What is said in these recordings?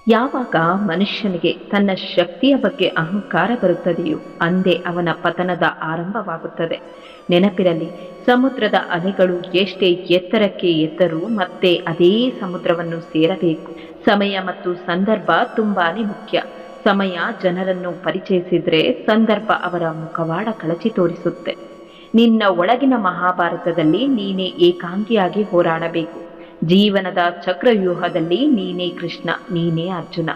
ಯಾವಾಗ ಮನುಷ್ಯನಿಗೆ ತನ್ನ ಶಕ್ತಿಯ ಬಗ್ಗೆ ಅಹಂಕಾರ ಬರುತ್ತದೆಯೋ ಅಂದೇ ಅವನ ಪತನದ ಆರಂಭವಾಗುತ್ತದೆ. ನೆನಪಿರಲಿ, ಸಮುದ್ರದ ಅಲೆಗಳು ಎಷ್ಟೇ ಎತ್ತರಕ್ಕೆ ಎದ್ದರೂ ಮತ್ತೆ ಅದೇ ಸಮುದ್ರವನ್ನು ಸೇರಬೇಕು. ಸಮಯ ಮತ್ತು ಸಂದರ್ಭ ತುಂಬಾನೇ ಮುಖ್ಯ. ಸಮಯ ಜನರನ್ನು ಪರಿಚಯಿಸಿದ್ರೆ, ಸಂದರ್ಭ ಅವರ ಮುಖವಾಡ ಕಳಚಿ ತೋರಿಸುತ್ತೆ. ನಿನ್ನ ಒಳಗಿನ ಮಹಾಭಾರತದಲ್ಲಿ ನೀನೇ ಏಕಾಂಗಿಯಾಗಿ ಹೋರಾಡಬೇಕು. ಜೀವನದ ಚಕ್ರವ್ಯೂಹದಲ್ಲಿ ನೀನೇ ಕೃಷ್ಣ, ನೀನೇ ಅರ್ಜುನ.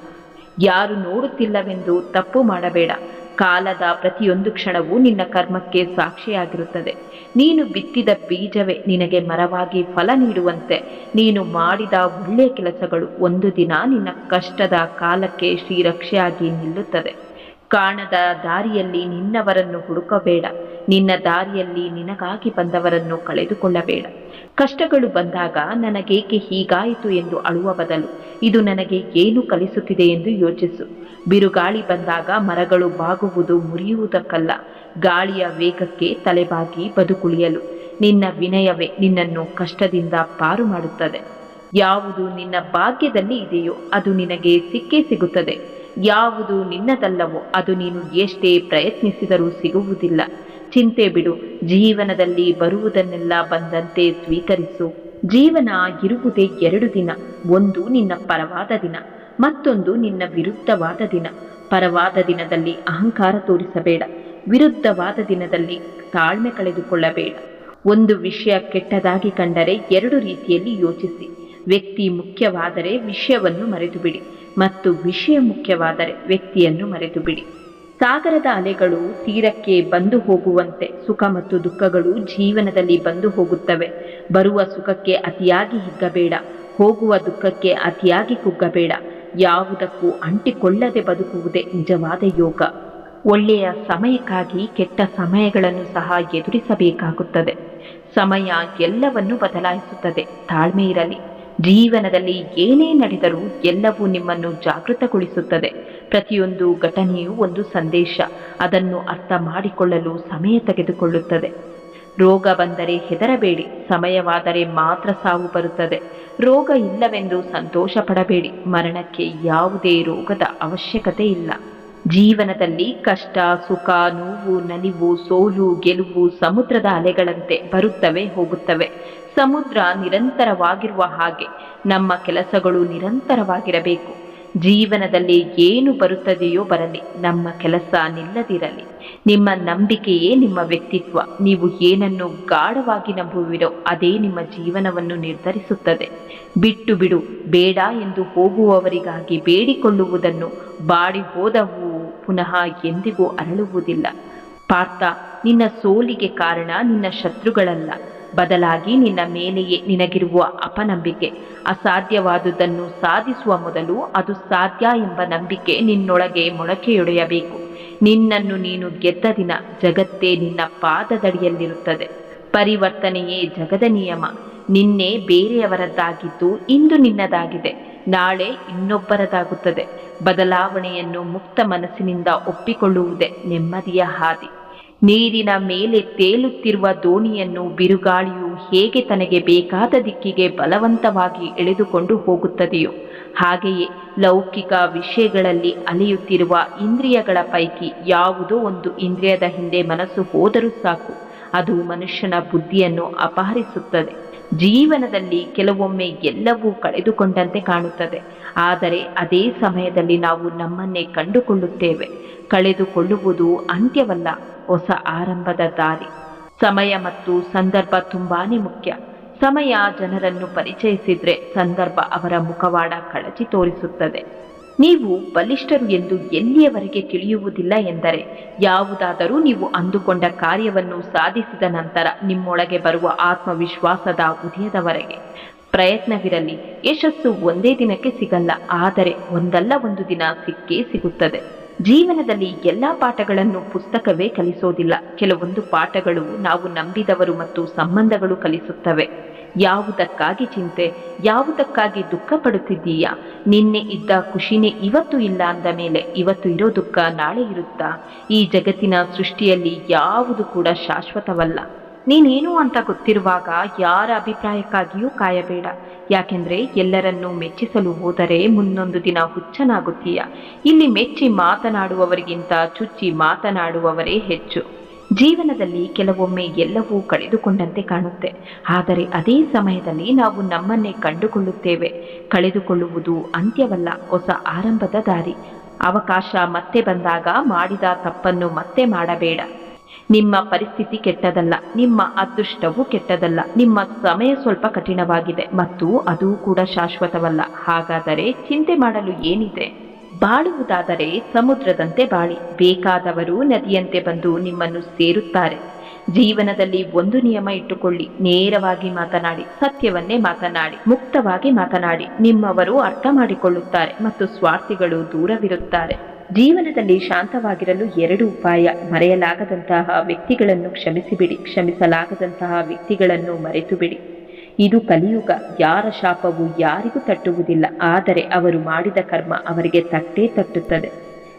ಯಾರು ನೋಡುತ್ತಿಲ್ಲವೆಂದು ತಪ್ಪು ಮಾಡಬೇಡ. ಕಾಲದ ಪ್ರತಿಯೊಂದು ಕ್ಷಣವೂ ನಿನ್ನ ಕರ್ಮಕ್ಕೆ ಸಾಕ್ಷಿಯಾಗಿರುತ್ತದೆ. ನೀನು ಬಿತ್ತಿದ ಬೀಜವೇ ನಿನಗೆ ಮರವಾಗಿ ಫಲ ನೀಡುವಂತೆ ನೀನು ಮಾಡಿದ ಒಳ್ಳೆಯ ಕೆಲಸಗಳು ಒಂದು ದಿನ ನಿನ್ನ ಕಷ್ಟದ ಕಾಲಕ್ಕೆ ಶ್ರೀರಕ್ಷೆಯಾಗಿ ನಿಲ್ಲುತ್ತದೆ. ಕಾಣದ ದಾರಿಯಲ್ಲಿ ನಿನ್ನವರನ್ನು ಹುಡುಕಬೇಡ. ನಿನ್ನ ದಾರಿಯಲ್ಲಿ ನಿನಗಾಗಿ ಬಂದವರನ್ನು ಕಳೆದುಕೊಳ್ಳಬೇಡ. ಕಷ್ಟಗಳು ಬಂದಾಗ ನನಗೇಕೆ ಹೀಗಾಯಿತು ಎಂದು ಅಳುವ ಬದಲು ಇದು ನನಗೆ ಏನು ಕಲಿಸುತ್ತಿದೆ ಎಂದು ಯೋಚಿಸು. ಬಿರುಗಾಳಿ ಬಂದಾಗ ಮರಗಳು ಬಾಗುವುದು ಮುರಿಯುವುದಕ್ಕಲ್ಲ, ಗಾಳಿಯ ವೇಗಕ್ಕೆ ತಲೆಬಾಗಿ ಬದುಕುಳಿಯಲು. ನಿನ್ನ ವಿನಯವೇ ನಿನ್ನನ್ನು ಕಷ್ಟದಿಂದ ಪಾರು ಮಾಡುತ್ತದೆ. ಯಾವುದು ನಿನ್ನ ಭಾಗ್ಯದಲ್ಲಿ ಇದೆಯೋ ಅದು ನಿನಗೆ ಸಿಕ್ಕೇ ಸಿಗುತ್ತದೆ. ಯಾವುದು ನಿನ್ನದಲ್ಲವೋ ಅದು ನೀನು ಎಷ್ಟೇ ಪ್ರಯತ್ನಿಸಿದರೂ ಸಿಗುವುದಿಲ್ಲ. ಚಿಂತೆ ಬಿಡು. ಜೀವನದಲ್ಲಿ ಬರುವುದನ್ನೆಲ್ಲ ಬಂದಂತೆ ಸ್ವೀಕರಿಸು. ಜೀವನ ಇರುವುದೇ 2 ದಿನ. ಒಂದು ನಿನ್ನ ಪರವಾದ ದಿನ, ಮತ್ತೊಂದು ನಿನ್ನ ವಿರುದ್ಧವಾದ ದಿನ. ಪರವಾದ ದಿನದಲ್ಲಿ ಅಹಂಕಾರ ತೋರಿಸಬೇಡ. ವಿರುದ್ಧವಾದ ದಿನದಲ್ಲಿ ತಾಳ್ಮೆ ಕಳೆದುಕೊಳ್ಳಬೇಡ. ಒಂದು ವಿಷಯ ಕೆಟ್ಟದಾಗಿ ಕಂಡರೆ 2 ರೀತಿಯಲ್ಲಿ ಯೋಚಿಸಿ. ವ್ಯಕ್ತಿ ಮುಖ್ಯವಾದರೆ ವಿಷಯವನ್ನು ಮರೆತುಬಿಡಿ, ಮತ್ತು ವಿಷಯ ಮುಖ್ಯವಾದರೆ ವ್ಯಕ್ತಿಯನ್ನು ಮರೆತುಬಿಡಿ. ಸಾಗರದ ಅಲೆಗಳು ತೀರಕ್ಕೆ ಬಂದು ಹೋಗುವಂತೆ ಸುಖ ಮತ್ತು ದುಃಖಗಳು ಜೀವನದಲ್ಲಿ ಬಂದು ಹೋಗುತ್ತವೆ. ಬರುವ ಸುಖಕ್ಕೆ ಅತಿಯಾಗಿ ಹಿಗ್ಗಬೇಡ, ಹೋಗುವ ದುಃಖಕ್ಕೆ ಅತಿಯಾಗಿ ಕುಗ್ಗಬೇಡ. ಯಾವುದಕ್ಕೂ ಅಂಟಿಕೊಳ್ಳದೆ ಬದುಕುವುದೇ ನಿಜವಾದ ಯೋಗ. ಒಳ್ಳೆಯ ಸಮಯಕ್ಕಾಗಿ ಕೆಟ್ಟ ಸಮಯಗಳನ್ನು ಸಹ ಎದುರಿಸಬೇಕಾಗುತ್ತದೆ. ಸಮಯ ಎಲ್ಲವನ್ನೂ ಬದಲಾಯಿಸುತ್ತದೆ. ತಾಳ್ಮೆ ಇರಲಿ. ಜೀವನದಲ್ಲಿ ಏನೇ ನಡೆದರೂ ಎಲ್ಲವೂ ನಿಮ್ಮನ್ನು ಜಾಗೃತಗೊಳಿಸುತ್ತದೆ. ಪ್ರತಿಯೊಂದು ಘಟನೆಯೂ ಒಂದು ಸಂದೇಶ. ಅದನ್ನು ಅರ್ಥ ಮಾಡಿಕೊಳ್ಳಲು ಸಮಯ ತೆಗೆದುಕೊಳ್ಳುತ್ತದೆ. ರೋಗ ಬಂದರೆ ಹೆದರಬೇಡಿ. ಸಮಯವಾದರೆ ಮಾತ್ರ ಸಾವು ಬರುತ್ತದೆ. ರೋಗ ಇಲ್ಲವೆಂದು ಸಂತೋಷ ಪಡಬೇಡಿ. ಮರಣಕ್ಕೆ ಯಾವುದೇ ರೋಗದ ಅವಶ್ಯಕತೆ ಇಲ್ಲ. ಜೀವನದಲ್ಲಿ ಕಷ್ಟ, ಸುಖ, ನೋವು, ನಲಿವು, ಸೋಲು, ಗೆಲುವು ಸಮುದ್ರದ ಅಲೆಗಳಂತೆ ಬರುತ್ತವೆ, ಹೋಗುತ್ತವೆ. ಸಮುದ್ರ ನಿರಂತರವಾಗಿರುವ ಹಾಗೆ ನಮ್ಮ ಕೆಲಸಗಳು ನಿರಂತರವಾಗಿರಬೇಕು. ಜೀವನದಲ್ಲಿ ಏನು ಬರುತ್ತದೆಯೋ ಬರಲಿ, ನಮ್ಮ ಕೆಲಸ ನಿಲ್ಲದಿರಲಿ. ನಿಮ್ಮ ನಂಬಿಕೆಯೇ ನಿಮ್ಮ ವ್ಯಕ್ತಿತ್ವ. ನೀವು ಏನನ್ನು ಗಾಢವಾಗಿ ನಂಬುವಿರೋ ಅದೇ ನಿಮ್ಮ ಜೀವನವನ್ನು ನಿರ್ಧರಿಸುತ್ತದೆ. ಬಿಟ್ಟು ಬಿಡು. ಬೇಡ ಎಂದು ಹೋಗುವವರಿಗಾಗಿ ಬೇಡಿಕೊಳ್ಳುವುದನ್ನು ಬಾಡಿ ಹೋದವು ಪುನಃ ಎಂದಿಗೂ ಅರಳುವುದಿಲ್ಲ. ಪಾರ್ಥ, ನಿನ್ನ ಸೋಲಿಗೆ ಕಾರಣ ನಿನ್ನ ಶತ್ರುಗಳಲ್ಲ, ಬದಲಾಗಿ ನಿನ್ನ ಮೇಲೆಯೇ ನಿನಗಿರುವ ಅಪನಂಬಿಕೆ. ಅಸಾಧ್ಯವಾದುದನ್ನು ಸಾಧಿಸುವ ಮೊದಲು ಅದು ಸಾಧ್ಯ ಎಂಬ ನಂಬಿಕೆ ನಿನ್ನೊಳಗೆ ಮೊಳಕೆಯೊಡೆಯಬೇಕು. ನಿನ್ನನ್ನು ನೀನು ಗೆದ್ದ ದಿನ ಜಗತ್ತೇ ನಿನ್ನ ಪಾದದಡಿಯಲ್ಲಿರುತ್ತದೆ. ಪರಿವರ್ತನೆಯೇ ಜಗದ ನಿಯಮ. ನಿನ್ನೆ ಬೇರೆಯವರದ್ದಾಗಿದ್ದು ಇಂದು ನಿನ್ನದಾಗಿದೆ, ನಾಳೆ ಇನ್ನೊಬ್ಬರದಾಗುತ್ತದೆ. ಬದಲಾವಣೆಯನ್ನು ಮುಕ್ತ ಮನಸ್ಸಿನಿಂದ ಒಪ್ಪಿಕೊಳ್ಳುವುದೇ ನೆಮ್ಮದಿಯ ಹಾದಿ. ನೀರಿನ ಮೇಲೆ ತೇಲುತ್ತಿರುವ ದೋಣಿಯನ್ನು ಬಿರುಗಾಳಿಯು ಹೇಗೆ ತನಗೆ ಬೇಕಾದ ದಿಕ್ಕಿಗೆ ಬಲವಂತವಾಗಿ ಎಳೆದುಕೊಂಡು ಹೋಗುತ್ತದೆಯೋ ಹಾಗೆಯೇ ಲೌಕಿಕ ವಿಷಯಗಳಲ್ಲಿ ಅಲೆಯುತ್ತಿರುವ ಇಂದ್ರಿಯಗಳ ಪೈಕಿ ಯಾವುದೋ ಒಂದು ಇಂದ್ರಿಯದ ಹಿಂದೆ ಮನಸ್ಸು ಹೋದರೂ ಸಾಕು, ಅದು ಮನುಷ್ಯನ ಬುದ್ಧಿಯನ್ನು ಅಪಹರಿಸುತ್ತದೆ. ಜೀವನದಲ್ಲಿ ಕೆಲವೊಮ್ಮೆ ಎಲ್ಲವೂ ಕಳೆದುಕೊಂಡಂತೆ ಕಾಣುತ್ತದೆ, ಆದರೆ ಅದೇ ಸಮಯದಲ್ಲಿ ನಾವು ನಮ್ಮನ್ನೇ ಕಂಡುಕೊಳ್ಳುತ್ತೇವೆ. ಕಳೆದುಕೊಳ್ಳುವುದು ಅಂತ್ಯವಲ್ಲ, ಹೊಸ ಆರಂಭದ ದಾರಿ. ಸಮಯ ಮತ್ತು ಸಂದರ್ಭ ತುಂಬಾನೇ ಮುಖ್ಯ. ಸಮಯ ಜನರನ್ನು ಪರಿಚಯಿಸಿದ್ರೆ ಸಂದರ್ಭ ಅವರ ಮುಖವಾಡ ಕಳಚಿ ತೋರಿಸುತ್ತದೆ. ನೀವು ಬಲಿಷ್ಠರು ಎಂದು ಎಲ್ಲಿಯವರೆಗೆ ತಿಳಿಯುವುದಿಲ್ಲ ಎಂದರೆ, ಯಾವುದಾದರೂ ನೀವು ಅಂದುಕೊಂಡ ಕಾರ್ಯವನ್ನು ಸಾಧಿಸಿದ ನಂತರ ನಿಮ್ಮೊಳಗೆ ಬರುವ ಆತ್ಮವಿಶ್ವಾಸದ ಉದಯದವರೆಗೆ. ಪ್ರಯತ್ನವಿರಲಿ. ಯಶಸ್ಸು ಒಂದೇ ದಿನಕ್ಕೆ ಸಿಗಲ್ಲ, ಆದರೆ ಒಂದಲ್ಲ ಒಂದು ದಿನ ಸಿಕ್ಕೇ ಸಿಗುತ್ತದೆ. ಜೀವನದಲ್ಲಿ ಎಲ್ಲ ಪಾಠಗಳನ್ನು ಪುಸ್ತಕವೇ ಕಲಿಸೋದಿಲ್ಲ. ಕೆಲವೊಂದು ಪಾಠಗಳು ನಾವು ನಂಬಿದವರು ಮತ್ತು ಸಂಬಂಧಗಳು ಕಲಿಸುತ್ತವೆ. ಯಾವುದಕ್ಕಾಗಿ ಚಿಂತೆ, ಯಾವುದಕ್ಕಾಗಿ ದುಃಖ ಪಡುತ್ತಿದ್ದೀಯಾ? ನಿನ್ನೆ ಇದ್ದ ಖುಷಿನೇ ಇವತ್ತು ಇಲ್ಲ ಅಂದ ಮೇಲೆ ಇವತ್ತು ಇರೋ ದುಃಖ ನಾಳೆ ಇರುತ್ತಾ? ಈ ಜಗತ್ತಿನ ಸೃಷ್ಟಿಯಲ್ಲಿ ಯಾವುದು ಕೂಡ ಶಾಶ್ವತವಲ್ಲ. ನೀನೇನು ಅಂತ ಗೊತ್ತಿರುವಾಗ ಯಾರ ಅಭಿಪ್ರಾಯಕ್ಕಾಗಿಯೂ ಕಾಯಬೇಡ. ಯಾಕೆಂದ್ರೆ ಎಲ್ಲರನ್ನೂ ಮೆಚ್ಚಿಸಲು ಹೋದರೆ ಮುಂದೊಂದು ದಿನ ಹುಚ್ಚನಾಗುತ್ತೀಯ. ಇಲ್ಲಿ ಮೆಚ್ಚಿ ಮಾತನಾಡುವವರಿಗಿಂತ ಚುಚ್ಚಿ ಮಾತನಾಡುವವರೇ ಹೆಚ್ಚು. ಜೀವನದಲ್ಲಿ ಕೆಲವೊಮ್ಮೆ ಎಲ್ಲವೂ ಕಳೆದುಕೊಂಡಂತೆ ಕಾಣುತ್ತೆ, ಆದರೆ ಅದೇ ಸಮಯದಲ್ಲಿ ನಾವು ನಮ್ಮನ್ನೇ ಕಂಡುಕೊಳ್ಳುತ್ತೇವೆ. ಕಳೆದುಕೊಳ್ಳುವುದು ಅಂತ್ಯವಲ್ಲ, ಹೊಸ ಆರಂಭದ ದಾರಿ. ಅವಕಾಶ ಮತ್ತೆ ಬಂದಾಗ ಮಾಡಿದ ತಪ್ಪನ್ನು ಮತ್ತೆ ಮಾಡಬೇಡ. ನಿಮ್ಮ ಪರಿಸ್ಥಿತಿ ಕೆಟ್ಟದಲ್ಲ, ನಿಮ್ಮ ಅದೃಷ್ಟವೂ ಕೆಟ್ಟದಲ್ಲ. ನಿಮ್ಮ ಸಮಯ ಸ್ವಲ್ಪ ಕಠಿಣವಾಗಿದೆ ಮತ್ತು ಅದು ಕೂಡ ಶಾಶ್ವತವಲ್ಲ. ಹಾಗಾದರೆ ಚಿಂತೆ ಮಾಡಲು ಏನಿದೆ? ಬಾಳುವುದಾದರೆ ಸಮುದ್ರದಂತೆ ಬಾಳಿ. ಬೇಕಾದವರು ನದಿಯಂತೆ ಬಂದು ನಿಮ್ಮನ್ನು ಸೇರುತ್ತಾರೆ. ಜೀವನದಲ್ಲಿ ಒಂದು ನಿಯಮ ಇಟ್ಟುಕೊಳ್ಳಿ: ನೇರವಾಗಿ ಮಾತನಾಡಿ, ಸತ್ಯವನ್ನೇ ಮಾತನಾಡಿ, ಮುಕ್ತವಾಗಿ ಮಾತನಾಡಿ. ನಿಮ್ಮವರು ಅರ್ಥ ಮಾಡಿಕೊಳ್ಳುತ್ತಾರೆ ಮತ್ತು ಸ್ವಾರ್ಥಿಗಳು ದೂರವಿರುತ್ತಾರೆ. ಜೀವನದಲ್ಲಿ ಶಾಂತವಾಗಿರಲು 2 ಉಪಾಯ: ಮರೆಯಲಾಗದಂತಹ ವ್ಯಕ್ತಿಗಳನ್ನು ಕ್ಷಮಿಸಿಬಿಡಿ, ಕ್ಷಮಿಸಲಾಗದಂತಹ ವ್ಯಕ್ತಿಗಳನ್ನು ಮರೆತು ಬಿಡಿ. ಇದು ಕಲಿಯುಗ. ಯಾರ ಶಾಪವು ಯಾರಿಗೂ ತಟ್ಟುವುದಿಲ್ಲ, ಆದರೆ ಅವರು ಮಾಡಿದ ಕರ್ಮ ಅವರಿಗೆ ತಟ್ಟೇ ತಟ್ಟುತ್ತದೆ.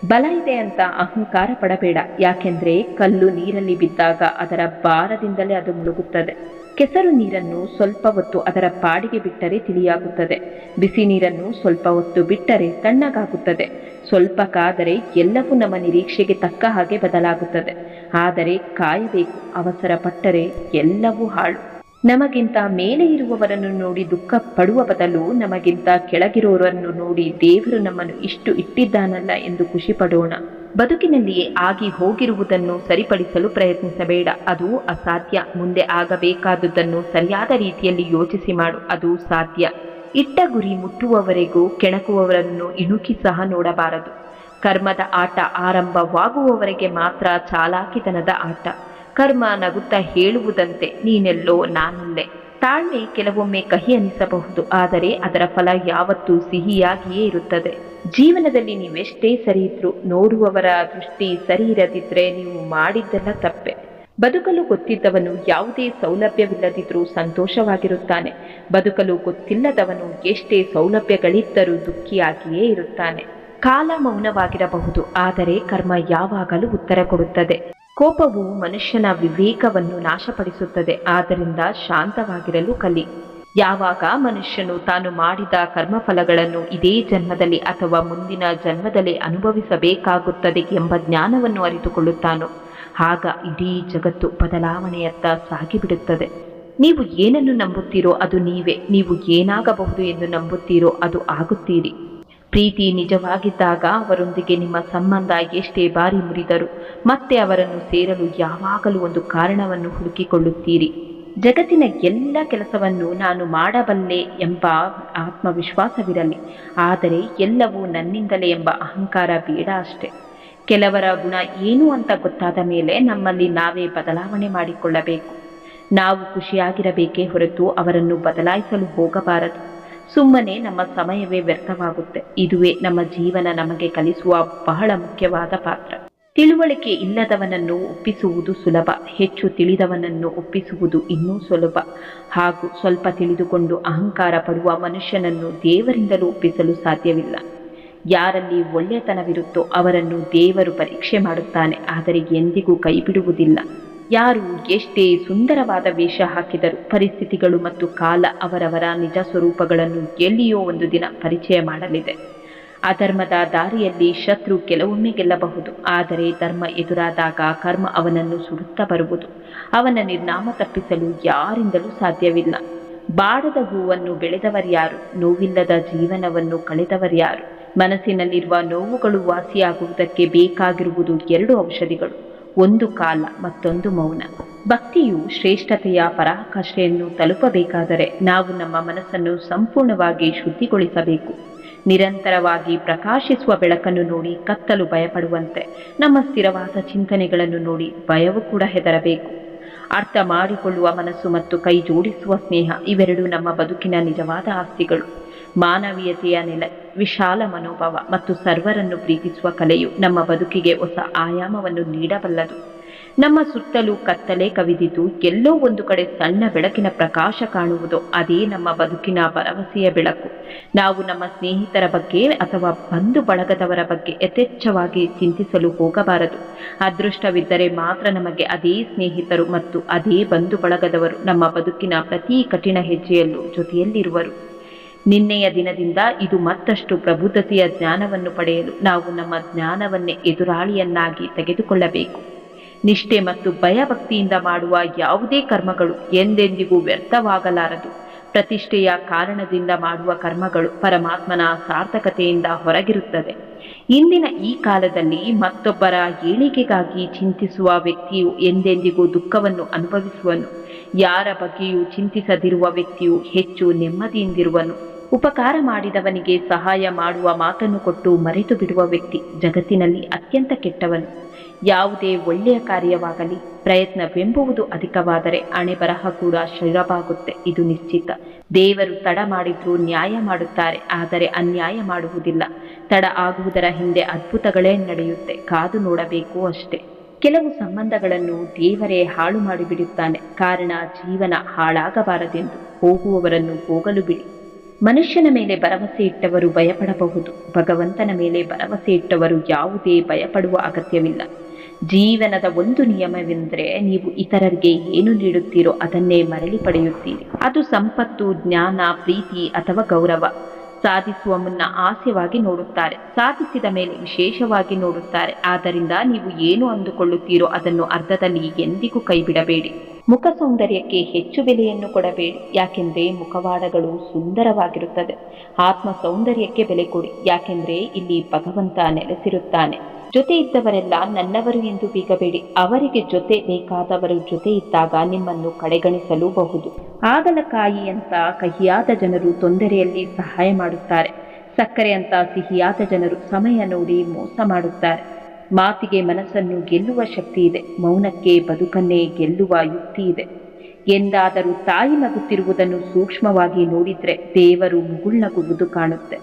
ಬಲ ಇದೆ ಅಂತ ಅಹಂಕಾರ ಪಡಬೇಡ, ಯಾಕೆಂದ್ರೆ ಕಲ್ಲು ನೀರಲ್ಲಿ ಬಿದ್ದಾಗ ಅದರ ಭಾರದಿಂದಲೇ ಅದು ಮುಳುಗುತ್ತದೆ. ಕೆಸರು ನೀರನ್ನು ಸ್ವಲ್ಪ ಹೊತ್ತು ಅದರ ಪಾಡಿಗೆ ಬಿಟ್ಟರೆ ತಿಳಿಯಾಗುತ್ತದೆ. ಬಿಸಿ ನೀರನ್ನು ಸ್ವಲ್ಪ ಹೊತ್ತು ಬಿಟ್ಟರೆ ತಣ್ಣಗಾಗುತ್ತದೆ. ಸ್ವಲ್ಪ ಕಾದರೆ ಎಲ್ಲವೂ ನಮ್ಮ ನಿರೀಕ್ಷೆಗೆ ತಕ್ಕ ಹಾಗೆ ಬದಲಾಗುತ್ತದೆ. ಆದರೆ ಕಾಯಬೇಕು, ಅವಸರ ಪಟ್ಟರೆ ಎಲ್ಲವೂ ಹಾಳು. ನಮಗಿಂತ ಮೇಲೆ ಇರುವವರನ್ನು ನೋಡಿ ದುಃಖ ಪಡುವ ಬದಲು ನಮಗಿಂತ ಕೆಳಗಿರುವವರನ್ನು ನೋಡಿ ದೇವರು ನಮ್ಮನ್ನು ಇಷ್ಟು ಇಟ್ಟಿದ್ದಾನಲ್ಲ ಎಂದು ಖುಷಿ ಪಡೋಣ. ಬದುಕಿನಲ್ಲಿ ಆಗಿ ಹೋಗಿರುವುದನ್ನು ಸರಿಪಡಿಸಲು ಪ್ರಯತ್ನಿಸಬೇಡ, ಅದು ಅಸಾಧ್ಯ. ಮುಂದೆ ಆಗಬೇಕಾದುದನ್ನು ಸರಿಯಾದ ರೀತಿಯಲ್ಲಿ ಯೋಚಿಸಿ ಮಾಡು, ಅದು ಸಾಧ್ಯ. ಇಟ್ಟ ಗುರಿ ಮುಟ್ಟುವವರೆಗೂ ಕೆಣಕುವವರನ್ನು ಇಣುಕಿ ಸಹ ನೋಡಬಾರದು. ಕರ್ಮದ ಆಟ ಆರಂಭವಾಗುವವರೆಗೆ ಮಾತ್ರ ಚಾಲಾಕಿತನದ ಆಟ. ಕರ್ಮ ನಗುತ್ತಾ ಹೇಳುವುದಂತೆ, ನೀನೆಲ್ಲೋ ನಾನಲ್ಲೇ. ತಾಳ್ಮೆ ಕೆಲವೊಮ್ಮೆ ಕಹಿ ಅನಿಸಬಹುದು, ಆದರೆ ಅದರ ಫಲ ಯಾವತ್ತೂ ಸಿಹಿಯಾಗಿಯೇ ಇರುತ್ತದೆ. ಜೀವನದಲ್ಲಿ ನೀವೆಷ್ಟೇ ಸರಿ ಇದ್ರೂ ನೋಡುವವರ ದೃಷ್ಟಿ ಸರಿ ಇರದಿದ್ರೆ ನೀವು ಮಾಡಿದ್ದೆಲ್ಲ ತಪ್ಪೆ. ಬದುಕಲು ಗೊತ್ತಿದ್ದವನು ಯಾವುದೇ ಸೌಲಭ್ಯವಿಲ್ಲದಿದ್ರೂ ಸಂತೋಷವಾಗಿರುತ್ತಾನೆ. ಬದುಕಲು ಗೊತ್ತಿಲ್ಲದವನು ಎಷ್ಟೇ ಸೌಲಭ್ಯಗಳಿದ್ದರೂ ದುಃಖಿಯಾಗಿಯೇ ಇರುತ್ತಾನೆ. ಕಾಲ ಮೌನವಾಗಿರಬಹುದು, ಆದರೆ ಕರ್ಮ ಯಾವಾಗಲೂ ಉತ್ತರ ಕೊಡುತ್ತದೆ. ಕೋಪವು ಮನುಷ್ಯನ ವಿವೇಕವನ್ನು ನಾಶಪಡಿಸುತ್ತದೆ. ಆದ್ದರಿಂದ ಶಾಂತವಾಗಿರಲು ಕಲಿ. ಯಾವಾಗ ಮನುಷ್ಯನು ತಾನು ಮಾಡಿದ ಕರ್ಮಫಲಗಳನ್ನು ಇದೇ ಜನ್ಮದಲ್ಲಿ ಅಥವಾ ಮುಂದಿನ ಜನ್ಮದಲ್ಲಿ ಅನುಭವಿಸಬೇಕಾಗುತ್ತದೆ ಎಂಬ ಜ್ಞಾನವನ್ನು ಅರಿತುಕೊಳ್ಳುತ್ತಾನೋ ಆಗ ಇಡೀ ಜಗತ್ತು ಬದಲಾವಣೆಯತ್ತ ಸಾಗಿಬಿಡುತ್ತದೆ. ನೀವು ಏನನ್ನು ನಂಬುತ್ತೀರೋ ಅದು ನೀವೇ. ನೀವು ಏನಾಗಬಹುದು ಎಂದು ನಂಬುತ್ತೀರೋ ಅದು ಆಗುತ್ತೀರಿ. ಪ್ರೀತಿ ನಿಜವಾಗಿದ್ದಾಗ ಅವರೊಂದಿಗೆ ನಿಮ್ಮ ಸಂಬಂಧ ಎಷ್ಟೇ ಬಾರಿ ಮುರಿದರೂ ಮತ್ತೆ ಅವರನ್ನು ಸೇರಲು ಯಾವಾಗಲೂ ಒಂದು ಕಾರಣವನ್ನು ಹುಡುಕಿಕೊಳ್ಳುತ್ತೀರಿ. ಜಗತ್ತಿನ ಎಲ್ಲ ಕೆಲಸವನ್ನು ನಾನು ಮಾಡಬಲ್ಲೆ ಎಂಬ ಆತ್ಮವಿಶ್ವಾಸವಿರಲಿ, ಆದರೆ ಎಲ್ಲವೂ ನನ್ನಿಂದಲೇ ಎಂಬ ಅಹಂಕಾರ ಬೇಡ ಅಷ್ಟೆ. ಕೆಲವರ ಗುಣ ಏನು ಅಂತ ಗೊತ್ತಾದ ಮೇಲೆ ನಮ್ಮಲ್ಲಿ ನಾವೇ ಬದಲಾವಣೆ ಮಾಡಿಕೊಳ್ಳಬೇಕು. ನಾವು ಖುಷಿಯಾಗಿರಬೇಕೇ ಹೊರತು ಅವರನ್ನು ಬದಲಾಯಿಸಲು ಹೋಗಬಾರದು. ಸುಮ್ಮನೆ ನಮ್ಮ ಸಮಯವೇ ವ್ಯರ್ಥವಾಗುತ್ತೆ. ಇದುವೇ ನಮ್ಮ ಜೀವನ ನಮಗೆ ಕಲಿಸುವ ಬಹಳ ಮುಖ್ಯವಾದ ಪಾತ್ರ. ತಿಳುವಳಿಕೆ ಇಲ್ಲದವನನ್ನು ಒಪ್ಪಿಸುವುದು ಸುಲಭ, ಹೆಚ್ಚು ತಿಳಿದವನನ್ನು ಒಪ್ಪಿಸುವುದು ಇನ್ನೂ ಸುಲಭ. ಹಾಗೂ ಸ್ವಲ್ಪ ತಿಳಿದುಕೊಂಡು ಅಹಂಕಾರ ಪಡುವ ಮನುಷ್ಯನನ್ನು ದೇವರಿಂದಲೂ ಒಪ್ಪಿಸಲು ಸಾಧ್ಯವಿಲ್ಲ. ಯಾರಲ್ಲಿ ಒಳ್ಳೆತನವಿರುತ್ತೋ ಅವರನ್ನು ದೇವರು ಪರೀಕ್ಷೆ ಮಾಡುತ್ತಾನೆ, ಆದರೆ ಎಂದಿಗೂ ಕೈಬಿಡುವುದಿಲ್ಲ. ಯಾರು ಎಷ್ಟೇ ಸುಂದರವಾದ ವೇಷ ಹಾಕಿದರೂ ಪರಿಸ್ಥಿತಿಗಳು ಮತ್ತು ಕಾಲ ಅವರವರ ನಿಜ ಸ್ವರೂಪಗಳನ್ನು ಎಲ್ಲಿಯೋ ಒಂದು ದಿನ ಪರಿಚಯ ಮಾಡಲಿದೆ. ಅಧರ್ಮದ ದಾರಿಯಲ್ಲಿ ಶತ್ರು ಕೆಲವೊಮ್ಮೆ ಗೆಲ್ಲಬಹುದು, ಆದರೆ ಧರ್ಮ ಎದುರಾದಾಗ ಕರ್ಮ ಅವನನ್ನು ಸುಡುತ್ತಾ ಬರುವುದು. ಅವನ ನಿರ್ನಾಮ ತಪ್ಪಿಸಲು ಯಾರಿಂದಲೂ ಸಾಧ್ಯವಿಲ್ಲ. ಬಾಡದ ಹೂವನ್ನು ಬೆಳೆದವರ್ಯಾರು? ನೋವಿಲ್ಲದ ಜೀವನವನ್ನು ಕಳೆದವರ್ಯಾರು? ಮನಸ್ಸಿನಲ್ಲಿರುವ ನೋವುಗಳು ವಾಸಿಯಾಗುವುದಕ್ಕೆ ಬೇಕಾಗಿರುವುದು 2 ಔಷಧಿಗಳು, ಒಂದು ಕಾಲ, ಮತ್ತೊಂದು ಮೌನ. ಭಕ್ತಿಯು ಶ್ರೇಷ್ಠತೆಯ ಪರಾಕಾಷ್ಠೆಯನ್ನು ತಲುಪಬೇಕಾದರೆ ನಾವು ನಮ್ಮ ಮನಸ್ಸನ್ನು ಸಂಪೂರ್ಣವಾಗಿ ಶುದ್ಧಿಗೊಳಿಸಬೇಕು. ನಿರಂತರವಾಗಿ ಪ್ರಕಾಶಿಸುವ ಬೆಳಕನ್ನು ನೋಡಿ ಕತ್ತಲು ಭಯಪಡುವಂತೆ ನಮ್ಮ ಸ್ಥಿರವಾದ ಚಿಂತನೆಗಳನ್ನು ನೋಡಿ ಭಯವು ಕೂಡ ಹೆದರಬೇಕು. ಅರ್ಥ ಮಾಡಿಕೊಳ್ಳುವ ಮನಸ್ಸು ಮತ್ತು ಕೈ ಜೋಡಿಸುವ ಸ್ನೇಹ, ಇವೆರಡೂ ನಮ್ಮ ಬದುಕಿನ ನಿಜವಾದ ಆಸ್ತಿಗಳು. ಮಾನವೀಯತೆಯ ನೆಲೆ, ವಿಶಾಲ ಮನೋಭಾವ ಮತ್ತು ಸರ್ವರನ್ನು ಪ್ರೀತಿಸುವ ಕಲೆಯು ನಮ್ಮ ಬದುಕಿಗೆ ಹೊಸ ಆಯಾಮವನ್ನು ನೀಡಬಲ್ಲದು. ನಮ್ಮ ಸುತ್ತಲೂ ಕತ್ತಲೆ ಕವಿದಿದ್ದು ಎಲ್ಲೋ ಒಂದು ಕಡೆ ಸಣ್ಣ ಬೆಳಕಿನ ಪ್ರಕಾಶ ಕಾಣುವುದು, ಅದೇ ನಮ್ಮ ಬದುಕಿನ ಭರವಸೆಯ ಬೆಳಕು. ನಾವು ನಮ್ಮ ಸ್ನೇಹಿತರ ಬಗ್ಗೆ ಅಥವಾ ಬಂಧು ಬಳಗದವರ ಬಗ್ಗೆ ಯಥೇಚ್ಛವಾಗಿ ಚಿಂತಿಸಲು ಹೋಗಬಾರದು. ಅದೃಷ್ಟವಿದ್ದರೆ ಮಾತ್ರ ನಮಗೆ ಅದೇ ಸ್ನೇಹಿತರು ಮತ್ತು ಅದೇ ಬಂಧು ಬಳಗದವರು ನಮ್ಮ ಬದುಕಿನ ಪ್ರತಿ ಕಠಿಣ ಹೆಜ್ಜೆಯಲ್ಲೂ ಜೊತೆಯಲ್ಲಿರುವರು. ನಿನ್ನೆಯ ದಿನದಿಂದ ಇದು ಮತ್ತಷ್ಟು ಪ್ರಬುದ್ಧತೆಯ ಜ್ಞಾನವನ್ನು ಪಡೆಯಲು ನಾವು ನಮ್ಮ ಜ್ಞಾನವನ್ನೇ ಎದುರಾಳಿಯನ್ನಾಗಿ ತೆಗೆದುಕೊಳ್ಳಬೇಕು. ನಿಷ್ಠೆ ಮತ್ತು ಭಯಭಕ್ತಿಯಿಂದ ಮಾಡುವ ಯಾವುದೇ ಕರ್ಮಗಳು ಎಂದೆಂದಿಗೂ ವ್ಯರ್ಥವಾಗಲಾರದು. ಪ್ರತಿಷ್ಠೆಯ ಕಾರಣದಿಂದ ಮಾಡುವ ಕರ್ಮಗಳು ಪರಮಾತ್ಮನ ಸಾರ್ಥಕತೆಯಿಂದ ಹೊರಗಿರುತ್ತದೆ. ಇಂದಿನ ಈ ಕಾಲದಲ್ಲಿ ಮತ್ತೊಬ್ಬರ ಏಳಿಗೆಗಾಗಿ ಚಿಂತಿಸುವ ವ್ಯಕ್ತಿಯು ಎಂದೆಂದಿಗೂ ದುಃಖವನ್ನು ಅನುಭವಿಸುವನು. ಯಾರ ಬಗ್ಗೆಯೂ ಚಿಂತಿಸದಿರುವ ವ್ಯಕ್ತಿಯು ಹೆಚ್ಚು ನೆಮ್ಮದಿಯಿಂದಿರುವನು. ಉಪಕಾರ ಮಾಡಿದವನಿಗೆ ಸಹಾಯ ಮಾಡುವ ಮಾತನ್ನು ಕೊಟ್ಟು ಮರೆತು ಬಿಡುವ ವ್ಯಕ್ತಿ ಜಗತ್ತಿನಲ್ಲಿ ಅತ್ಯಂತ ಕೆಟ್ಟವನು. ಯಾವುದೇ ಒಳ್ಳೆಯ ಕಾರ್ಯವಾಗಲಿ ಪ್ರಯತ್ನವೆಂಬುವುದು ಅಧಿಕವಾದರೆ ಹಣೆ ಬರಹ ಕೂಡ ಶುರುವಾಗುತ್ತೆ, ಇದು ನಿಶ್ಚಿತ. ದೇವರು ತಡ ಮಾಡಿದ್ರೂ ನ್ಯಾಯ ಮಾಡುತ್ತಾರೆ, ಆದರೆ ಅನ್ಯಾಯ ಮಾಡುವುದಿಲ್ಲ. ತಡ ಆಗುವುದರ ಹಿಂದೆ ಅದ್ಭುತಗಳೇ ನಡೆಯುತ್ತೆ, ಕಾದು ನೋಡಬೇಕು ಅಷ್ಟೇ. ಕೆಲವು ಸಂಬಂಧಗಳನ್ನು ದೇವರೇ ಹಾಳು ಮಾಡಿಬಿಡುತ್ತಾನೆ. ಕಾರಣ ಜೀವನ ಹಾಳಾಗಬಾರದೆಂದು. ಹೋಗುವವರನ್ನು ಹೋಗಲು ಬಿಡಿ. ಮನುಷ್ಯನ ಮೇಲೆ ಭರವಸೆ ಇಟ್ಟವರು ಭಯಪಡಬಹುದು, ಭಗವಂತನ ಮೇಲೆ ಭರವಸೆ ಇಟ್ಟವರು ಯಾವುದೇ ಭಯಪಡುವ ಅಗತ್ಯವಿಲ್ಲ. ಜೀವನದ ಒಂದು ನಿಯಮವೆಂದರೆ ನೀವು ಇತರರಿಗೆ ಏನು ನೀಡುತ್ತೀರೋ ಅದನ್ನೇ ಮರಳಿ ಪಡೆಯುತ್ತೀರಿ. ಅದು ಸಂಪತ್ತು, ಜ್ಞಾನ, ಪ್ರೀತಿ ಅಥವಾ ಗೌರವ. ಸಾಧಿಸುವ ಮುನ್ನ ಹಾಸ್ಯವಾಗಿ ನೋಡುತ್ತಾರೆ, ಸಾಧಿಸಿದ ಮೇಲೆ ವಿಶೇಷವಾಗಿ ನೋಡುತ್ತಾರೆ. ಆದ್ದರಿಂದ ನೀವು ಏನು ಅಂದುಕೊಳ್ಳುತ್ತೀರೋ ಅದನ್ನು ಅರ್ಧದಲ್ಲಿ ಎಂದಿಗೂ ಕೈಬಿಡಬೇಡಿ. ಮುಖ ಸೌಂದರ್ಯಕ್ಕೆ ಹೆಚ್ಚು ಬೆಲೆಯನ್ನು ಕೊಡಬೇಡಿ, ಯಾಕೆಂದ್ರೆ ಮುಖವಾಡಗಳು ಸುಂದರವಾಗಿರುತ್ತದೆ. ಆತ್ಮ ಸೌಂದರ್ಯಕ್ಕೆ ಬೆಲೆ ಕೊಡಿ, ಯಾಕೆಂದ್ರೆ ಇಲ್ಲಿ ಭಗವಂತ ನೆಲೆಸಿರುತ್ತಾನೆ. ಜೊತೆ ಇದ್ದವರೆಲ್ಲ ನನ್ನವರು ಎಂದು ಬೀಗಬೇಡಿ. ಅವರಿಗೆ ಜೊತೆ ಬೇಕಾದವರು ಜೊತೆ ಇದ್ದಾಗ ನಿಮ್ಮನ್ನು ಕಡೆಗಣಿಸಲೂಬಹುದು. ಆಗಲಕಾಯಿ ಅಂತ ಕಹಿಯಾದ ಜನರು ತೊಂದರೆಯಲ್ಲಿ ಸಹಾಯ ಮಾಡುತ್ತಾರೆ. ಸಕ್ಕರೆ ಅಂತ ಸಿಹಿಯಾದ ಜನರು ಸಮಯ ನೋಡಿ ಮೋಸ ಮಾಡುತ್ತಾರೆ. ಮಾತಿಗೆ ಮನಸ್ಸನ್ನು ಗೆಲ್ಲುವ ಶಕ್ತಿ ಇದೆ, ಮೌನಕ್ಕೆ ಬದುಕನ್ನೇ ಗೆಲ್ಲುವ ಯುಕ್ತಿ ಇದೆ. ಎಂದಾದರೂ ತಾಯಿ ನಗುತ್ತಿರುವುದನ್ನು ಸೂಕ್ಷ್ಮವಾಗಿ ನೋಡಿದ್ರೆ ದೇವರು ಮುಗುಳ್ನಗುವುದು ಕಾಣುತ್ತೆ.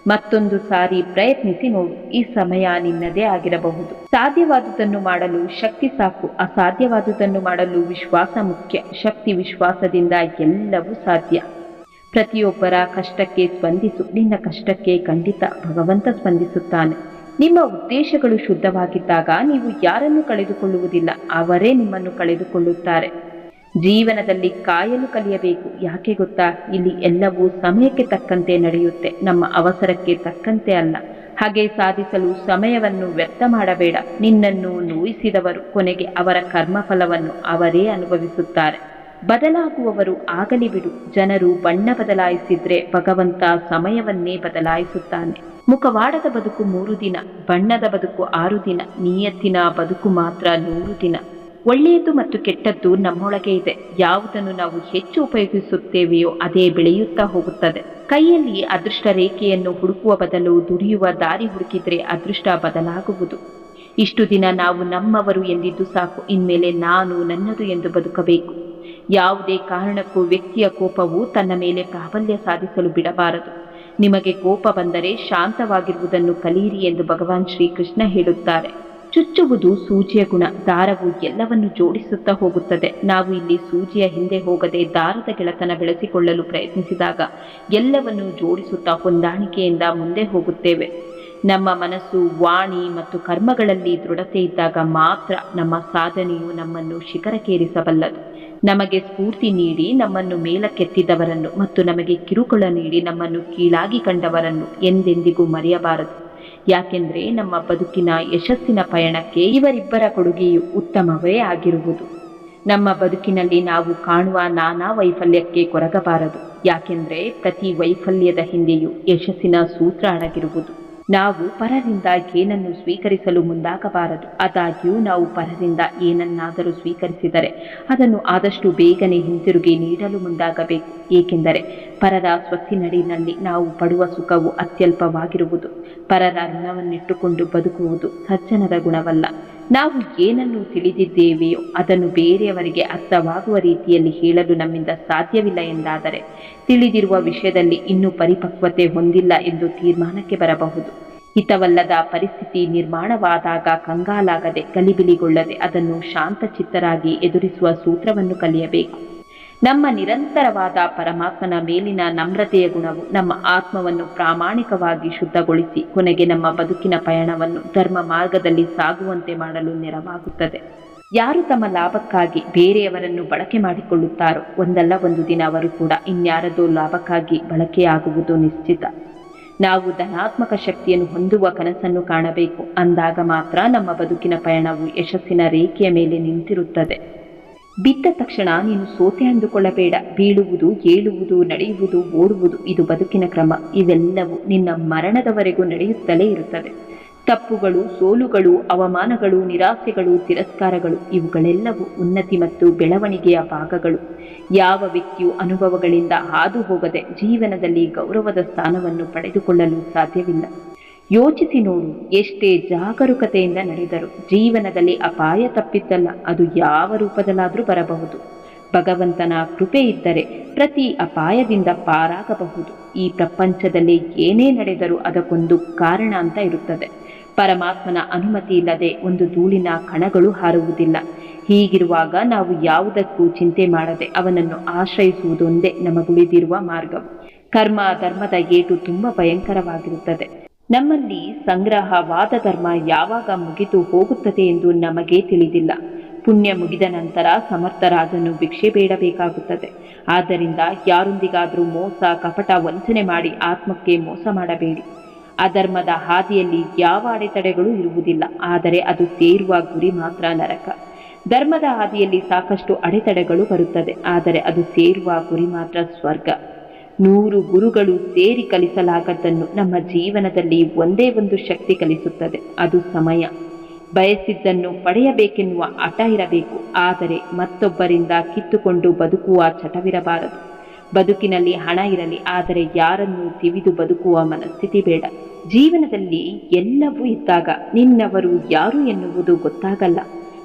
ಮತ್ತೊಂದು ಸಾರಿ ಪ್ರಯತ್ನಿಸಿ ನೋಡು, ಈ ಸಮಯ ನಿನ್ನದೇ ಆಗಿರಬಹುದು. ಸಾಧ್ಯವಾದುದನ್ನು ಮಾಡಲು ಶಕ್ತಿ ಸಾಕು, ಅಸಾಧ್ಯವಾದುದನ್ನು ಮಾಡಲು ವಿಶ್ವಾಸ ಮುಖ್ಯ. ಶಕ್ತಿ ವಿಶ್ವಾಸದಿಂದ ಎಲ್ಲವೂ ಸಾಧ್ಯ. ಪ್ರತಿಯೊಬ್ಬರ ಕಷ್ಟಕ್ಕೆ ಸ್ಪಂದಿಸು, ನಿನ್ನ ಕಷ್ಟಕ್ಕೆ ಖಂಡಿತ ಭಗವಂತ ಸ್ಪಂದಿಸುತ್ತಾನೆ. ನಿಮ್ಮ ಉದ್ದೇಶಗಳು ಶುದ್ಧವಾಗಿದ್ದಾಗ ನೀವು ಯಾರನ್ನು ಕಳೆದುಕೊಳ್ಳುವುದಿಲ್ಲ, ಅವರೇ ನಿಮ್ಮನ್ನು ಕಳೆದುಕೊಳ್ಳುತ್ತಾರೆ. ಜೀವನದಲ್ಲಿ ಕಾಯಲು ಕಲಿಯಬೇಕು. ಯಾಕೆ ಗೊತ್ತಾ? ಇಲ್ಲಿ ಎಲ್ಲವೂ ಸಮಯಕ್ಕೆ ತಕ್ಕಂತೆ ನಡೆಯುತ್ತೆ, ನಮ್ಮ ಅವಸರಕ್ಕೆ ತಕ್ಕಂತೆ ಅಲ್ಲ. ಹಾಗೆ ಸಾಧಿಸಲು ಸಮಯವನ್ನು ವ್ಯರ್ಥ ಮಾಡಬೇಡ. ನಿನ್ನನ್ನು ನೋಯಿಸಿದವರು ಕೊನೆಗೆ ಅವರ ಕರ್ಮಫಲವನ್ನು ಅವರೇ ಅನುಭವಿಸುತ್ತಾರೆ. ಬದಲಾಗುವವರು ಆಗಲಿ ಬಿಡು. ಜನರು ಬಣ್ಣ ಬದಲಾಯಿಸಿದ್ರೆ ಭಗವಂತ ಸಮಯವನ್ನೇ ಬದಲಾಯಿಸುತ್ತಾನೆ. ಮುಖವಾಡದ ಬದುಕು 3 ದಿನ, ಬಣ್ಣದ ಬದುಕು 6 ದಿನ, ನಿಯತ್ತಿನ ಬದುಕು ಮಾತ್ರ 100 ದಿನ. ಒಳ್ಳೆಯದು ಮತ್ತು ಕೆಟ್ಟದ್ದು ನಮ್ಮೊಳಗೆ ಇದೆ. ಯಾವುದನ್ನು ನಾವು ಹೆಚ್ಚು ಉಪಯೋಗಿಸುತ್ತೇವೆಯೋ ಅದೇ ಬೆಳೆಯುತ್ತಾ ಹೋಗುತ್ತದೆ. ಕೈಯಲ್ಲಿ ಅದೃಷ್ಟ ರೇಖೆಯನ್ನು ಹುಡುಕುವ ಬದಲು ದುಡಿಯುವ ದಾರಿ ಹುಡುಕಿದ್ರೆ ಅದೃಷ್ಟ ಬದಲಾಗುವುದು. ಇಷ್ಟು ದಿನ ನಾವು ನಮ್ಮವರು ಎಂದಿದ್ದು ಸಾಕು, ಇನ್ಮೇಲೆ ನಾನು ನನ್ನದು ಎಂದು ಬದುಕಬೇಕು. ಯಾವುದೇ ಕಾರಣಕ್ಕೂ ವ್ಯಕ್ತಿಯ ಕೋಪವು ತನ್ನ ಮೇಲೆ ಪ್ರಾಬಲ್ಯ ಸಾಧಿಸಲು ಬಿಡಬಾರದು. ನಿಮಗೆ ಕೋಪ ಬಂದರೆ ಶಾಂತವಾಗಿರುವುದನ್ನು ಕಲಿಯಿರಿ ಎಂದು ಭಗವಾನ್ ಶ್ರೀಕೃಷ್ಣ ಹೇಳುತ್ತಾರೆ. ಚುಚ್ಚುವುದು ಸೂಜಿಯ ಗುಣ, ದಾರವು ಎಲ್ಲವನ್ನು ಜೋಡಿಸುತ್ತಾ ಹೋಗುತ್ತದೆ. ನಾವು ಇಲ್ಲಿ ಸೂಜಿಯ ಹಿಂದೆ ಹೋಗದೆ ದಾರದ ಗೆಳೆತನ ಬೆಳೆಸಿಕೊಳ್ಳಲು ಪ್ರಯತ್ನಿಸಿದಾಗ ಎಲ್ಲವನ್ನು ಜೋಡಿಸುತ್ತಾ ಹೊಂದಾಣಿಕೆಯಿಂದ ಮುಂದೆ ಹೋಗುತ್ತೇವೆ. ನಮ್ಮ ಮನಸ್ಸು, ವಾಣಿ ಮತ್ತು ಕರ್ಮಗಳಲ್ಲಿ ದೃಢತೆ ಇದ್ದಾಗ ಮಾತ್ರ ನಮ್ಮ ಸಾಧನೆಯು ನಮ್ಮನ್ನು ಶಿಖರಕ್ಕೇರಿಸಬಲ್ಲದು. ನಮಗೆ ಸ್ಫೂರ್ತಿ ನೀಡಿ ನಮ್ಮನ್ನು ಮೇಲಕ್ಕೆತ್ತಿದವರನ್ನು ಮತ್ತು ನಮಗೆ ಕಿರುಕುಳ ನೀಡಿ ನಮ್ಮನ್ನು ಕೀಳಾಗಿ ಕಂಡವರನ್ನು ಎಂದೆಂದಿಗೂ ಮರೆಯಬಾರದು. ಯಾಕೆಂದ್ರೆ ನಮ್ಮ ಬದುಕಿನ ಯಶಸ್ಸಿನ ಪಯಣಕ್ಕೆ ಇವರಿಬ್ಬರ ಕೊಡುಗೆಯು ಉತ್ತಮವೇ ಆಗಿರುವುದು. ನಮ್ಮ ಬದುಕಿನಲ್ಲಿ ನಾವು ಕಾಣುವ ನಾನಾ ವೈಫಲ್ಯಕ್ಕೆ ಕೊರಗಬಾರದು. ಯಾಕೆಂದ್ರೆ ಪ್ರತಿ ವೈಫಲ್ಯದ ಹಿಂದೆಯೂ ಯಶಸ್ಸಿನ ಸೂತ್ರ ಅಡಗಿರುವುದು. ನಾವು ಪರರಿಂದ ಏನನ್ನು ಸ್ವೀಕರಿಸಲು ಮುಂದಾಗಬಾರದು. ಆದಾಗ್ಯೂ ನಾವು ಪರರಿಂದ ಏನನ್ನಾದರೂ ಸ್ವೀಕರಿಸಿದರೆ ಅದನ್ನು ಆದಷ್ಟು ಬೇಗನೆ ಹಿಂತಿರುಗಿ ನೀಡಲು ಮುಂದಾಗಬೇಕು. ಏಕೆಂದರೆ ಪರರ ಸ್ವತ್ತಿನಡಿನಲ್ಲಿ ನಾವು ಪಡುವ ಸುಖವು ಅತ್ಯಲ್ಪವಾಗಿರುವುದು. ಪರರ ಋಣವನ್ನಿಟ್ಟುಕೊಂಡು ಬದುಕುವುದು ಸಜ್ಜನರ ಗುಣವಲ್ಲ. ನಾವು ಏನನ್ನು ತಿಳಿದಿದ್ದೇವೆಯೋ ಅದನ್ನು ಬೇರೆಯವರಿಗೆ ಅರ್ಥವಾಗುವ ರೀತಿಯಲ್ಲಿ ಹೇಳಲು ನಮ್ಮಿಂದ ಸಾಧ್ಯವಿಲ್ಲ ಎಂದಾದರೆ ತಿಳಿದಿರುವ ವಿಷಯದಲ್ಲಿ ಇನ್ನೂ ಪರಿಪಕ್ವತೆ ಹೊಂದಿಲ್ಲ ಎಂದು ತೀರ್ಮಾನಕ್ಕೆ ಬರಬಹುದು. ಹಿತವಲ್ಲದ ಪರಿಸ್ಥಿತಿ ನಿರ್ಮಾಣವಾದಾಗ ಕಂಗಾಲಾಗದೆ ಗಲಿಬಿಲಿಗೊಳ್ಳದೆ ಅದನ್ನು ಶಾಂತಚಿತ್ತರಾಗಿ ಎದುರಿಸುವ ಸೂತ್ರವನ್ನು ಕಲಿಯಬೇಕು. ನಮ್ಮ ನಿರಂತರವಾದ ಪರಮಾತ್ಮನ ಮೇಲಿನ ನಮ್ರತೆಯ ಗುಣವು ನಮ್ಮ ಆತ್ಮವನ್ನು ಪ್ರಾಮಾಣಿಕವಾಗಿ ಶುದ್ಧಗೊಳಿಸಿ ಕೊನೆಗೆ ನಮ್ಮ ಬದುಕಿನ ಪಯಣವನ್ನು ಧರ್ಮ ಮಾರ್ಗದಲ್ಲಿ ಸಾಗುವಂತೆ ಮಾಡಲು ನೆರವಾಗುತ್ತದೆ. ಯಾರು ತಮ್ಮ ಲಾಭಕ್ಕಾಗಿ ಬೇರೆಯವರನ್ನು ಬಳಕೆ ಮಾಡಿಕೊಳ್ಳುತ್ತಾರೋ ಒಂದಲ್ಲ ಒಂದು ದಿನ ಅವರು ಕೂಡ ಇನ್ಯಾರದೋ ಲಾಭಕ್ಕಾಗಿ ಬಳಕೆಯಾಗುವುದು ನಿಶ್ಚಿತ. ನಾವು ಧನಾತ್ಮಕ ಶಕ್ತಿಯನ್ನು ಹೊಂದುವ ಕನಸನ್ನು ಕಾಣಬೇಕು. ಅಂದಾಗ ಮಾತ್ರ ನಮ್ಮ ಬದುಕಿನ ಪಯಣವು ಯಶಸ್ಸಿನ ರೇಖೆಯ ಮೇಲೆ ನಿಂತಿರುತ್ತದೆ. ಬಿದ್ದ ತಕ್ಷಣ ನೀನು ಸೋತೆ ಅಂದುಕೊಳ್ಳಬೇಡ. ಬೀಳುವುದು, ಏಳುವುದು, ನಡೆಯುವುದು, ಓಡುವುದು ಇದು ಬದುಕಿನ ಕ್ರಮ. ಇವೆಲ್ಲವೂ ನಿನ್ನ ಮರಣದವರೆಗೂ ನಡೆಯುತ್ತಲೇ ಇರುತ್ತದೆ. ತಪ್ಪುಗಳು, ಸೋಲುಗಳು, ಅವಮಾನಗಳು, ನಿರಾಸೆಗಳು, ತಿರಸ್ಕಾರಗಳು ಇವುಗಳೆಲ್ಲವೂ ಉನ್ನತಿ ಮತ್ತು ಬೆಳವಣಿಗೆಯ ಭಾಗಗಳು. ಯಾವ ವ್ಯಕ್ತಿಯು ಅನುಭವಗಳಿಂದ ಹಾದು ಹೋಗದೆ ಜೀವನದಲ್ಲಿ ಗೌರವದ ಸ್ಥಾನವನ್ನು ಪಡೆದುಕೊಳ್ಳಲು ಸಾಧ್ಯವಿಲ್ಲ. ಯೋಚಿಸಿ ನೋಡು, ಎಷ್ಟೇ ಜಾಗರೂಕತೆಯಿಂದ ನಡೆದರೂ ಜೀವನದಲ್ಲಿ ಅಪಾಯ ತಪ್ಪಿದ್ದಲ್ಲ. ಅದು ಯಾವ ರೂಪದಲ್ಲಾದರೂ ಬರಬಹುದು. ಭಗವಂತನ ಕೃಪೆ ಇದ್ದರೆ ಪ್ರತಿ ಅಪಾಯದಿಂದ ಪಾರಾಗಬಹುದು. ಈ ಪ್ರಪಂಚದಲ್ಲಿ ಏನೇ ನಡೆದರೂ ಅದಕ್ಕೊಂದು ಕಾರಣ ಅಂತ ಇರುತ್ತದೆ. ಪರಮಾತ್ಮನ ಅನುಮತಿ ಇಲ್ಲದೆ ಒಂದು ಧೂಳಿನ ಕಣಗಳು ಹಾರುವುದಿಲ್ಲ. ಹೀಗಿರುವಾಗ ನಾವು ಯಾವುದಕ್ಕೂ ಚಿಂತೆ ಮಾಡದೆ ಅವನನ್ನು ಆಶ್ರಯಿಸುವುದೊಂದೇ ನಮಗುಳಿದಿರುವ ಮಾರ್ಗವು. ಕರ್ಮ ಧರ್ಮದ ಏಟು ತುಂಬ ಭಯಂಕರವಾಗಿರುತ್ತದೆ. ನಮ್ಮಲ್ಲಿ ಸಂಗ್ರಹವಾದ ಧರ್ಮ ಯಾವಾಗ ಮುಗಿದು ಹೋಗುತ್ತದೆ ಎಂದು ನಮಗೇ ತಿಳಿದಿಲ್ಲ. ಪುಣ್ಯ ಮುಗಿದ ನಂತರ ಸಮರ್ಥ ರಾಜನು ಭಿಕ್ಷೆ ಬೇಡಬೇಕಾಗುತ್ತದೆ. ಆದ್ದರಿಂದ ಯಾರೊಂದಿಗಾದರೂ ಮೋಸ, ಕಪಟ, ವಂಚನೆ ಮಾಡಿ ಆತ್ಮಕ್ಕೆ ಮೋಸ ಮಾಡಬೇಡಿ. ಅಧರ್ಮದ ಹಾದಿಯಲ್ಲಿ ಯಾವ ಅಡೆತಡೆಗಳೂ ಇರುವುದಿಲ್ಲ, ಆದರೆ ಅದು ಸೇರುವ ಗುರಿ ಮಾತ್ರ ನರಕ. ಧರ್ಮದ ಹಾದಿಯಲ್ಲಿ ಸಾಕಷ್ಟು ಅಡೆತಡೆಗಳು ಬರುತ್ತದೆ, ಆದರೆ ಅದು ಸೇರುವ ಗುರಿ ಮಾತ್ರ ಸ್ವರ್ಗ. 100 ಗುರುಗಳು ಸೇರಿ ಕಲಿಸಲಾಗದ್ದನ್ನು ನಮ್ಮ ಜೀವನದಲ್ಲಿ ಒಂದೇ ಒಂದು ಶಕ್ತಿ ಕಲಿಸುತ್ತದೆ, ಅದು ಸಮಯ. ಬಯಸಿದ್ದನ್ನು ಪಡೆಯಬೇಕೆನ್ನುವ ಹಠ ಇರಬೇಕು, ಆದರೆ ಮತ್ತೊಬ್ಬರಿಂದ ಕಿತ್ತುಕೊಂಡು ಬದುಕುವ ಚಟವಿರಬಾರದು. ಬದುಕಿನಲ್ಲಿ ಹಣ ಇರಲಿ, ಆದರೆ ಯಾರನ್ನೂ ತಿವಿದು ಬದುಕುವ ಮನಸ್ಥಿತಿ ಬೇಡ. ಜೀವನದಲ್ಲಿ ಎಲ್ಲವೂ ಇದ್ದಾಗ ನಿನ್ನವರು ಯಾರು ಎನ್ನುವುದು ಗೊತ್ತಾಗಲ್ಲ.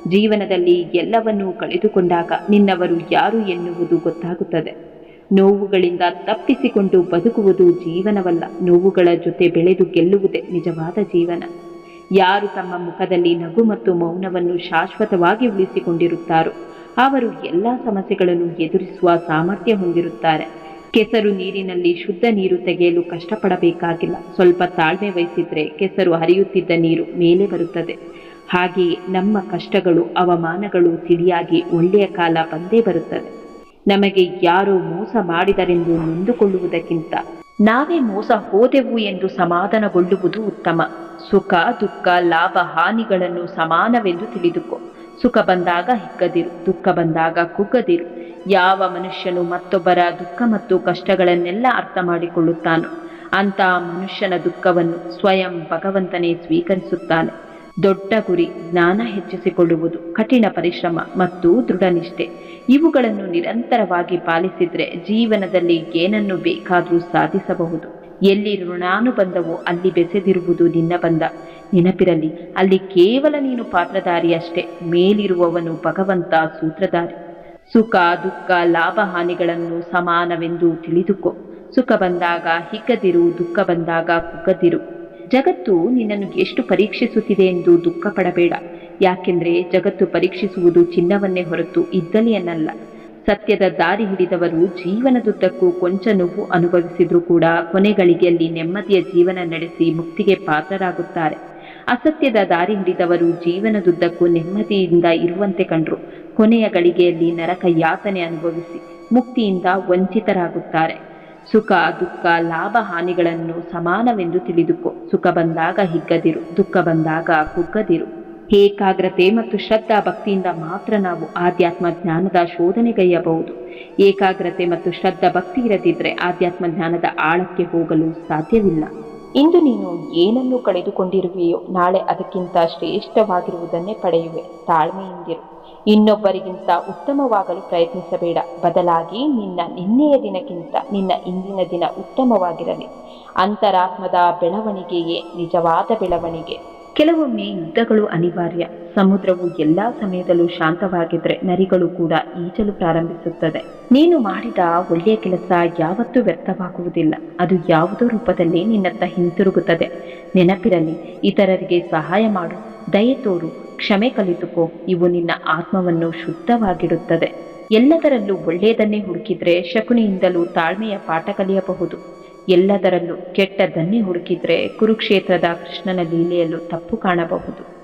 ಜೀವನದಲ್ಲಿ ಎಲ್ಲವನ್ನೂ ಕಳೆದುಕೊಂಡಾಗ ನಿನ್ನವರು ಯಾರು ಎನ್ನುವುದು ಗೊತ್ತಾಗುತ್ತದೆ. ನೋವುಗಳಿಂದ ತಪ್ಪಿಸಿಕೊಂಡು ಬದುಕುವುದು ಜೀವನವಲ್ಲ, ನೋವುಗಳ ಜೊತೆ ಬೆಳೆದು ಗೆಲ್ಲುವುದೇ ನಿಜವಾದ ಜೀವನ. ಯಾರು ತಮ್ಮ ಮುಖದಲ್ಲಿ ನಗು ಮತ್ತು ಮೌನವನ್ನು ಶಾಶ್ವತವಾಗಿ ಉಳಿಸಿಕೊಂಡಿರುತ್ತಾರೋ ಅವರು ಎಲ್ಲ ಸಮಸ್ಯೆಗಳನ್ನು ಎದುರಿಸುವ ಸಾಮರ್ಥ್ಯ ಹೊಂದಿರುತ್ತಾರೆ. ಕೆಸರು ನೀರಿನಲ್ಲಿ ಶುದ್ಧ ನೀರು ತೆಗೆಯಲು ಕಷ್ಟಪಡಬೇಕಾಗಿಲ್ಲ. ಸ್ವಲ್ಪ ತಾಳ್ಮೆ ವಹಿಸಿದ್ರೆ ಕೆಸರು ಹರಿಯುತ್ತಿದ್ದ ನೀರು ಮೇಲೆ ಬರುತ್ತದೆ. ಹಾಗೆಯೇ ನಮ್ಮ ಕಷ್ಟಗಳು, ಅವಮಾನಗಳು ತಿಳಿಯಾಗಿ ಒಳ್ಳೆಯ ಕಾಲ ಬಂದೇ ಬರುತ್ತದೆ. ನಮಗೆ ಯಾರೋ ಮೋಸ ಮಾಡಿದರೆಂದು ನೊಂದುಕೊಳ್ಳುವುದಕ್ಕಿಂತ ನಾವೇ ಮೋಸ ಹೋದೆವು ಎಂದು ಸಮಾಧಾನಗೊಳ್ಳುವುದು ಉತ್ತಮ. ಸುಖ ದುಃಖ ಲಾಭ ಹಾನಿಗಳನ್ನು ಸಮಾನವೆಂದು ತಿಳಿದುಕೋ. ಸುಖ ಬಂದಾಗ ಹಿಗ್ಗದಿರು, ದುಃಖ ಬಂದಾಗ ಕುಗ್ಗದಿರು. ಯಾವ ಮನುಷ್ಯನು ಮತ್ತೊಬ್ಬರ ದುಃಖ ಮತ್ತು ಕಷ್ಟಗಳನ್ನೆಲ್ಲ ಅರ್ಥ ಮಾಡಿಕೊಳ್ಳುತ್ತಾನೋ ಅಂತಹ ಮನುಷ್ಯನ ದುಃಖವನ್ನು ಸ್ವಯಂ ಭಗವಂತನೇ ಸ್ವೀಕರಿಸುತ್ತಾನೆ. ದೊಡ್ಡ ಗುರಿ, ಜ್ಞಾನ ಹೆಚ್ಚಿಸಿಕೊಳ್ಳುವುದು, ಕಠಿಣ ಪರಿಶ್ರಮ ಮತ್ತು ದೃಢನಿಷ್ಠೆ ಇವುಗಳನ್ನು ನಿರಂತರವಾಗಿ ಪಾಲಿಸಿದ್ರೆ ಜೀವನದಲ್ಲಿ ಏನನ್ನು ಬೇಕಾದರೂ ಸಾಧಿಸಬಹುದು. ಎಲ್ಲಿ ಋಣಾನುಬಂಧವೋ ಅಲ್ಲಿ ಬೆಸೆದಿರುವುದು ನಿನ್ನ ಬಂಧ. ನೆನಪಿರಲಿ, ಅಲ್ಲಿ ಕೇವಲ ನೀನು ಪಾತ್ರಧಾರಿಯಷ್ಟೇ, ಮೇಲಿರುವವನು ಭಗವಂತ ಸೂತ್ರಧಾರಿ. ಸುಖ ದುಃಖ ಲಾಭ ಹಾನಿಗಳನ್ನು ಸಮಾನವೆಂದು ತಿಳಿದುಕೋ. ಸುಖ ಬಂದಾಗ ಹಿಗ್ಗದಿರು, ದುಃಖ ಬಂದಾಗ ಕುಗ್ಗದಿರು. ಜಗತ್ತು ನಿನ್ನನ್ನು ಎಷ್ಟು ಪರೀಕ್ಷಿಸುತ್ತಿದೆ ಎಂದು ದುಃಖ ಪಡಬೇಡ. ಯಾಕೆಂದ್ರೆ ಜಗತ್ತು ಪರೀಕ್ಷಿಸುವುದು ಚಿನ್ನವನ್ನೇ ಹೊರತು ಇದ್ದಲಿಯನ್ನಲ್ಲ. ಸತ್ಯದ ದಾರಿ ಹಿಡಿದವರು ಜೀವನದುದ್ದಕ್ಕೂ ಕೊಂಚ ನೋವು ಅನುಭವಿಸಿದ್ರೂ ಕೂಡ ಕೊನೆಗಳಿಗೆಯಲ್ಲಿ ನೆಮ್ಮದಿಯ ಜೀವನ ನಡೆಸಿ ಮುಕ್ತಿಗೆ ಪಾತ್ರರಾಗುತ್ತಾರೆ. ಅಸತ್ಯದ ದಾರಿ ಹಿಡಿದವರು ಜೀವನದುದ್ದಕ್ಕೂ ನೆಮ್ಮದಿಯಿಂದ ಇರುವಂತೆ ಕಂಡ್ರು ಕೊನೆಯ ಗಳಿಗೆಯಲ್ಲಿ ನರಕ ಯಾತನೆ ಅನುಭವಿಸಿ ಮುಕ್ತಿಯಿಂದ ವಂಚಿತರಾಗುತ್ತಾರೆ. ಸುಖ ದುಃಖ ಲಾಭ ಹಾನಿಗಳನ್ನು ಸಮಾನವೆಂದು ತಿಳಿದುಕೋ. ಸುಖ ಬಂದಾಗ ಹಿಗ್ಗದಿರು, ದುಃಖ ಬಂದಾಗ ಕುಗ್ಗದಿರು. ಏಕಾಗ್ರತೆ ಮತ್ತು ಶ್ರದ್ಧಾ ಭಕ್ತಿಯಿಂದ ಮಾತ್ರ ನಾವು ಆಧ್ಯಾತ್ಮ ಜ್ಞಾನದ ಶೋಧನೆಗೈಯಬಹುದು. ಏಕಾಗ್ರತೆ ಮತ್ತು ಶ್ರದ್ಧಾ ಭಕ್ತಿ ಇರದಿದ್ದರೆ ಆಧ್ಯಾತ್ಮ ಜ್ಞಾನದ ಆಳಕ್ಕೆ ಹೋಗಲು ಸಾಧ್ಯವಿಲ್ಲ. ಇಂದು ನೀನು ಏನನ್ನು ಕಳೆದುಕೊಂಡಿರುವೆಯೋ ನಾಳೆ ಅದಕ್ಕಿಂತ ಶ್ರೇಷ್ಠವಾಗಿರುವುದನ್ನೇ ಪಡೆಯುವೆ. ತಾಳ್ಮೆಯಿಂದಿರು. ಇನ್ನೊಬ್ಬರಿಗಿಂತ ಉತ್ತಮವಾಗಲು ಪ್ರಯತ್ನಿಸಬೇಡ. ಬದಲಾಗಿ ನಿನ್ನೆಯ ದಿನಕ್ಕಿಂತ ನಿನ್ನ ಇಂದಿನ ದಿನ ಉತ್ತಮವಾಗಿರಲಿ. ಅಂತರಾತ್ಮದ ಬೆಳವಣಿಗೆಯೇ ನಿಜವಾದ ಬೆಳವಣಿಗೆ. ಕೆಲವೊಮ್ಮೆ ಯುದ್ಧಗಳು ಅನಿವಾರ್ಯ. ಸಮುದ್ರವು ಎಲ್ಲಾ ಸಮಯದಲ್ಲೂ ಶಾಂತವಾಗಿದ್ರೆ ನರಿಗಳು ಕೂಡ ಈಜಲು ಪ್ರಾರಂಭಿಸುತ್ತದೆ. ನೀನು ಮಾಡಿದ ಒಳ್ಳೆಯ ಕೆಲಸ ಯಾವತ್ತೂ ವ್ಯರ್ಥವಾಗುವುದಿಲ್ಲ. ಅದು ಯಾವುದೋ ರೂಪದಲ್ಲಿ ನಿನ್ನತ್ತ ಹಿಂತಿರುಗುತ್ತದೆ. ನೆನಪಿರಲಿ, ಇತರರಿಗೆ ಸಹಾಯ ಮಾಡು, ದಯೆ ತೋರು, ಕ್ಷಮೆ ಕಲಿತುಕೋ. ಇವು ನಿನ್ನ ಆತ್ಮವನ್ನು ಶುದ್ಧವಾಗಿಡುತ್ತದೆ. ಎಲ್ಲದರಲ್ಲೂ ಒಳ್ಳೆಯದನ್ನೇ ಹುಡುಕಿದ್ರೆ ಶಕುನಿಯಿಂದಲೂ ತಾಳ್ಮೆಯ ಪಾಠ ಕಲಿಯಬಹುದು. ಎಲ್ಲದರಲ್ಲೂ ಕೆಟ್ಟದ್ದನ್ನೇ ಹುಡುಕಿದ್ರೆ ಕುರುಕ್ಷೇತ್ರದ ಕೃಷ್ಣನ ಲೀಲೆಯಲ್ಲೂ ತಪ್ಪು ಕಾಣಬಹುದು.